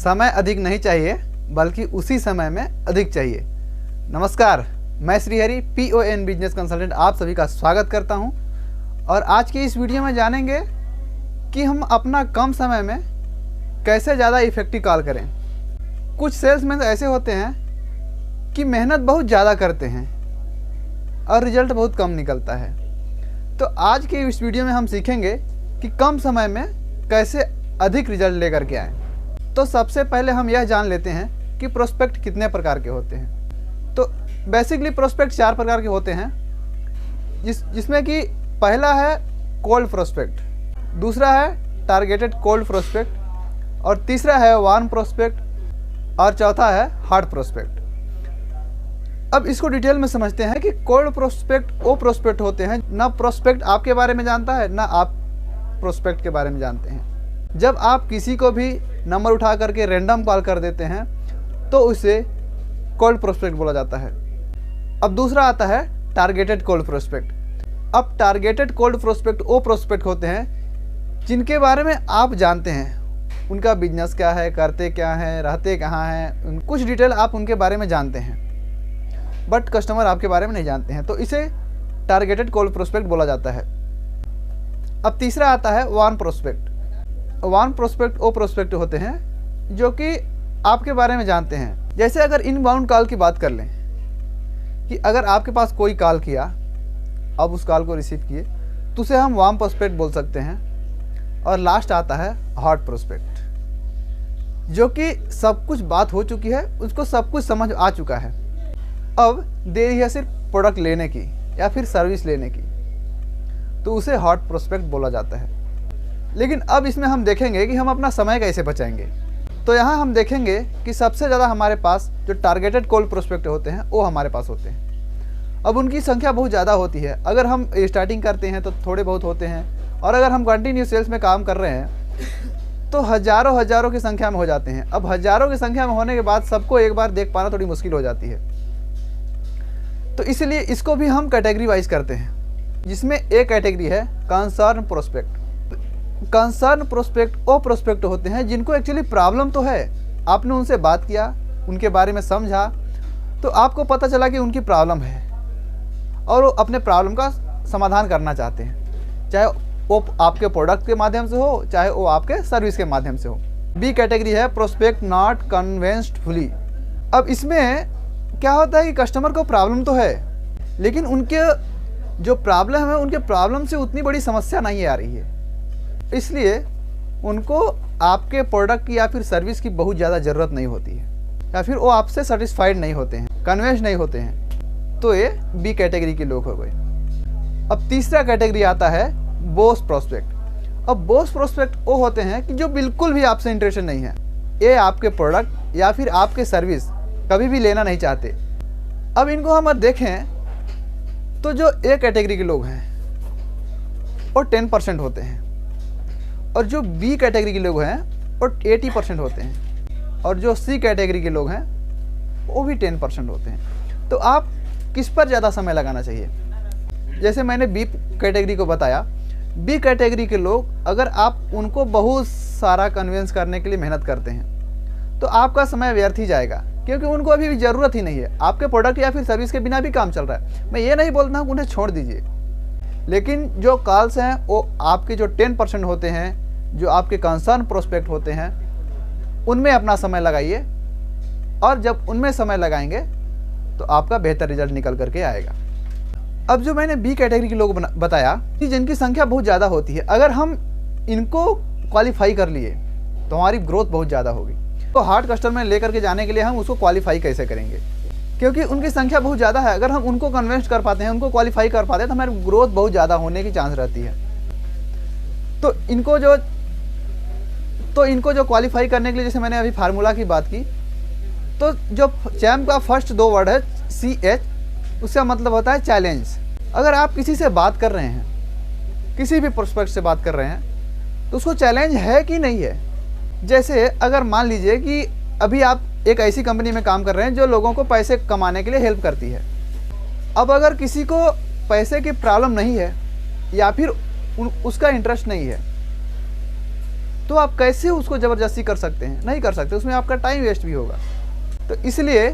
समय अधिक नहीं चाहिए बल्कि उसी समय में अधिक चाहिए। नमस्कार, मैं श्रीहरि PON बिजनेस कंसल्टेंट आप सभी का स्वागत करता हूं और आज की इस वीडियो में जानेंगे कि हम अपना कम समय में कैसे ज़्यादा इफेक्टिव कॉल करें। कुछ सेल्समैन ऐसे होते हैं कि मेहनत बहुत ज़्यादा करते हैं और रिजल्ट बहुत कम निकलता है। तो आज के इस वीडियो में हम सीखेंगे कि कम समय में कैसे अधिक रिजल्ट लेकर के आएँ। तो सबसे पहले हम यह जान लेते हैं कि प्रोस्पेक्ट कितने प्रकार के होते हैं। तो बेसिकली प्रोस्पेक्ट 4 प्रकार के होते हैं, जिसमें कि पहला है कोल्ड प्रोस्पेक्ट, दूसरा है टारगेटेड कोल्ड प्रोस्पेक्ट और तीसरा है वार्म प्रोस्पेक्ट और चौथा है हॉट प्रोस्पेक्ट। अब इसको डिटेल में समझते हैं कि कोल्ड प्रोस्पेक्ट वो प्रोस्पेक्ट होते हैं ना प्रोस्पेक्ट आपके बारे में जानता है ना आप प्रोस्पेक्ट के बारे में जानते हैं। जब आप किसी को भी नंबर उठा करके रैंडम कॉल कर देते हैं तो उसे कोल्ड प्रोस्पेक्ट बोला जाता है। अब दूसरा आता है टारगेटेड कोल्ड प्रोस्पेक्ट। अब टारगेटेड कोल्ड प्रोस्पेक्ट वो प्रोस्पेक्ट होते हैं जिनके बारे में आप जानते हैं, उनका बिजनेस क्या है, करते क्या हैं, रहते कहाँ हैं, कुछ डिटेल आप उनके बारे में जानते हैं बट कस्टमर आपके बारे में नहीं जानते हैं, तो इसे टारगेटेड कोल्ड प्रोस्पेक्ट बोला जाता है। अब तीसरा आता है वार्म प्रोस्पेक्ट। वार्म प्रोस्पेक्ट वो प्रोस्पेक्ट होते हैं जो कि आपके बारे में जानते हैं। जैसे अगर इनबाउंड कॉल की बात कर लें कि अगर आपके पास कोई कॉल किया, अब उस कॉल को रिसीव किए, तो उसे हम वार्म प्रोस्पेक्ट बोल सकते हैं। और लास्ट आता है हॉट प्रोस्पेक्ट, जो कि सब कुछ बात हो चुकी है, उसको सब कुछ समझ आ चुका है, अब देरी है सिर्फ प्रोडक्ट लेने की या फिर सर्विस लेने की, तो उसे हॉट प्रोस्पेक्ट बोला जाता है। लेकिन अब इसमें हम देखेंगे कि हम अपना समय कैसे बचाएंगे। तो यहाँ हम देखेंगे कि सबसे ज़्यादा हमारे पास जो टारगेटेड कोल्ड प्रोस्पेक्ट होते हैं वो हमारे पास होते हैं। अब उनकी संख्या बहुत ज़्यादा होती है। अगर हम स्टार्टिंग करते हैं तो थोड़े बहुत होते हैं, और अगर हम कंटिन्यू सेल्स में काम कर रहे हैं तो हज़ारों की संख्या में हो जाते हैं। अब हज़ारों की संख्या में होने के बाद सबको एक बार देख पाना थोड़ी मुश्किल हो जाती है, तो इसलिए इसको भी हम कैटेगरी वाइज करते हैं, जिसमें एक कैटेगरी है कंसर्न प्रोस्पेक्ट। कंसर्न प्रोस्पेक्ट वो प्रोस्पेक्ट होते हैं जिनको एक्चुअली प्रॉब्लम तो है, आपने उनसे बात किया, उनके बारे में समझा, तो आपको पता चला कि उनकी प्रॉब्लम है और वो अपने प्रॉब्लम का समाधान करना चाहते हैं, चाहे वो आपके प्रोडक्ट के माध्यम से हो, चाहे वो आपके सर्विस के माध्यम से हो। बी कैटेगरी है प्रोस्पेक्ट नॉट कन्विंस्ड फुली। अब इसमें क्या होता है कि कस्टमर को प्रॉब्लम तो है, लेकिन उनके जो प्रॉब्लम है, उनके प्रॉब्लम से उतनी बड़ी समस्या नहीं आ रही है, इसलिए उनको आपके प्रोडक्ट की या फिर सर्विस की बहुत ज़्यादा ज़रूरत नहीं होती है, या फिर वो आपसे सेटिस्फाइड नहीं होते हैं, कन्विंस नहीं होते हैं, तो ये बी कैटेगरी के लोग हो गए। अब तीसरा कैटेगरी आता है बोस प्रोस्पेक्ट। अब बोस प्रोस्पेक्ट वो होते हैं कि जो बिल्कुल भी आपसे इंटरेस्टेड नहीं है, ये आपके प्रोडक्ट या फिर आपके सर्विस कभी भी लेना नहीं चाहते। अब इनको हम देखें तो जो ए कैटेगरी के लोग हैं वो 10% होते हैं, और जो बी कैटेगरी के लोग हैं वो 80% होते हैं, और जो सी कैटेगरी के लोग हैं वो भी 10% होते हैं। तो आप किस पर ज़्यादा समय लगाना चाहिए? जैसे मैंने बी कैटेगरी को बताया, बी कैटेगरी के लोग अगर आप उनको बहुत सारा कन्विंस करने के लिए मेहनत करते हैं तो आपका समय व्यर्थ ही जाएगा, क्योंकि उनको अभी भी ज़रूरत ही नहीं है। आपके प्रोडक्ट या फिर सर्विस के बिना भी काम चल रहा है। मैं ये नहीं बोलता हूँ उन्हें छोड़ दीजिए, लेकिन जो कॉल्स हैं वो आपके जो 10% होते हैं, जो आपके कंसर्न प्रोस्पेक्ट होते हैं, उनमें अपना समय लगाइए, और जब उनमें समय लगाएंगे तो आपका बेहतर रिजल्ट निकल करके आएगा। अब जो मैंने बी कैटेगरी के लोग बताया कि जिनकी संख्या बहुत ज़्यादा होती है, अगर हम इनको क्वालिफाई कर लिए तो हमारी ग्रोथ बहुत ज़्यादा होगी। तो हार्ड कस्टमर लेकर के जाने के लिए हम उसको क्वालिफाई कैसे करेंगे? क्योंकि उनकी संख्या बहुत ज़्यादा है। अगर हम उनको कन्विंस कर पाते हैं, उनको क्वालिफाई कर पाते हैं, तो हमारी ग्रोथ बहुत ज़्यादा होने की चांस रहती है। तो इनको जो क्वालिफाई करने के लिए, जैसे मैंने अभी फार्मूला की बात की, तो जो चैम्प का फर्स्ट 2 वर्ड है CH, उसका मतलब होता है चैलेंज। अगर आप किसी से बात कर रहे हैं, किसी भी प्रोस्पेक्ट से बात कर रहे हैं, तो उसको चैलेंज है कि नहीं है। जैसे अगर मान लीजिए कि अभी आप एक ऐसी कंपनी में काम कर रहे हैं जो लोगों को पैसे कमाने के लिए हेल्प करती है। अब अगर किसी को पैसे की प्रॉब्लम नहीं है या फिर उसका इंटरेस्ट नहीं है, तो आप कैसे उसको ज़बरदस्ती कर सकते हैं? नहीं कर सकते, उसमें आपका टाइम वेस्ट भी होगा। तो इसलिए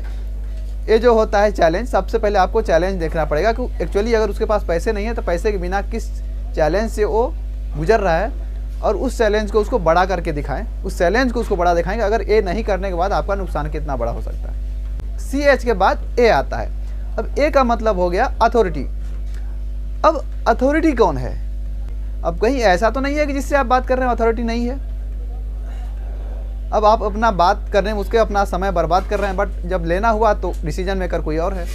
ये जो होता है चैलेंज, सबसे पहले आपको चैलेंज देखना पड़ेगा कि एक्चुअली अगर उसके पास पैसे नहीं है तो पैसे के बिना किस चैलेंज से वो गुजर रहा है, और उस चैलेंज को उसको बड़ा करके दिखाएं, उस चैलेंज को उसको बड़ा दिखाएंगे। अगर ए नहीं करने के बाद आपका नुकसान कितना बड़ा हो सकता है। CH के बाद ए आता है। अब ए का मतलब हो गया अथॉरिटी। अब अथॉरिटी कौन है? अब कहीं ऐसा तो नहीं है कि जिससे आप बात कर रहे हैं अथॉरिटी नहीं है। अब आप अपना बात करने में उसके अपना समय बर्बाद कर रहे हैं, बट जब लेना हुआ तो डिसीजन मेकर कोई और है।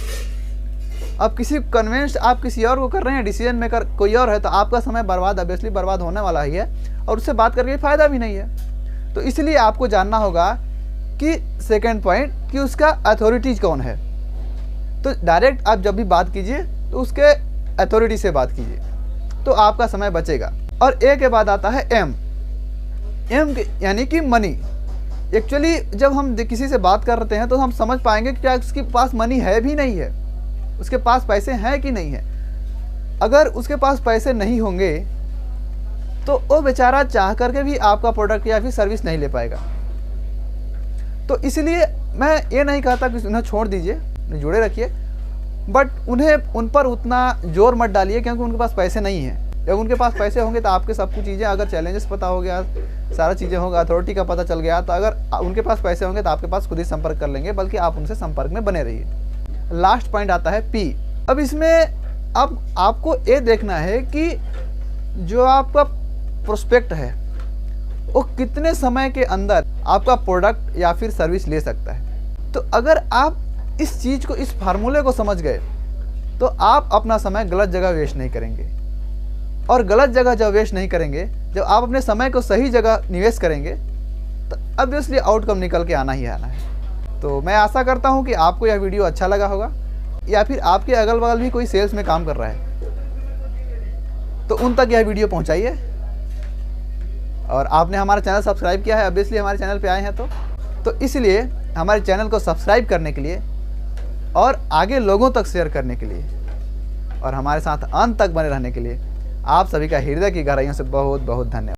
अब किसी कन्विंस्ड आप किसी और को कर रहे हैं, डिसीजन मेकर कोई और है, तो आपका समय बर्बाद ऑब्वियसली बर्बाद होने वाला ही है, और उससे बात करके फ़ायदा भी नहीं है। तो इसलिए आपको जानना होगा कि सेकेंड पॉइंट कि उसका अथॉरिटीज कौन है। तो डायरेक्ट आप जब भी बात कीजिए तो उसके अथॉरिटी से बात कीजिए, तो आपका समय बचेगा। और ए के बाद आता है एम यानी कि मनी। एक्चुअली जब हम किसी से बात करते हैं तो हम समझ पाएंगे कि क्या उसके पास मनी है भी नहीं है, उसके पास पैसे हैं कि नहीं है। अगर उसके पास पैसे नहीं होंगे तो वो बेचारा चाह करके भी आपका प्रोडक्ट या फिर सर्विस नहीं ले पाएगा। तो इसलिए मैं ये नहीं कहता कि उन्हें छोड़ दीजिए, जुड़े रखिए, बट उन पर उतना जोर मत डालिए क्योंकि उनके पास पैसे नहीं हैं। जब उनके पास पैसे होंगे तो आपके सब कुछ चीज़ें, अगर चैलेंजेस पता हो गया, सारा चीज़ें होगा, अथॉरिटी का पता चल गया, तो अगर उनके पास पैसे होंगे तो आपके पास खुद ही संपर्क कर लेंगे, बल्कि आप उनसे संपर्क में बने रहिए। लास्ट पॉइंट आता है पी। अब इसमें अब आपको ये देखना है कि जो आपका प्रोस्पेक्ट है वो कितने समय के अंदर आपका प्रोडक्ट या फिर सर्विस ले सकता है। तो अगर आप इस चीज़ को, इस फार्मूले को समझ गए तो आप अपना समय गलत जगह वेस्ट नहीं करेंगे। और गलत जगह जब वेस्ट नहीं करेंगे, जब आप अपने समय को सही जगह निवेश करेंगे, तो ऑब्वियसली आउटकम निकल के आना ही आना है। तो मैं आशा करता हूँ कि आपको यह वीडियो अच्छा लगा होगा, या फिर आपके अगल बगल भी कोई सेल्स में काम कर रहा है तो उन तक यह वीडियो पहुँचाइए। और आपने हमारा चैनल सब्सक्राइब किया है, ऑब्वियसली हमारे चैनल पे आए हैं तो इसलिए हमारे चैनल को सब्सक्राइब करने के लिए और आगे लोगों तक शेयर करने के लिए और हमारे साथ अंत तक बने रहने के लिए आप सभी का हृदय की गहराइयों से बहुत बहुत धन्यवाद।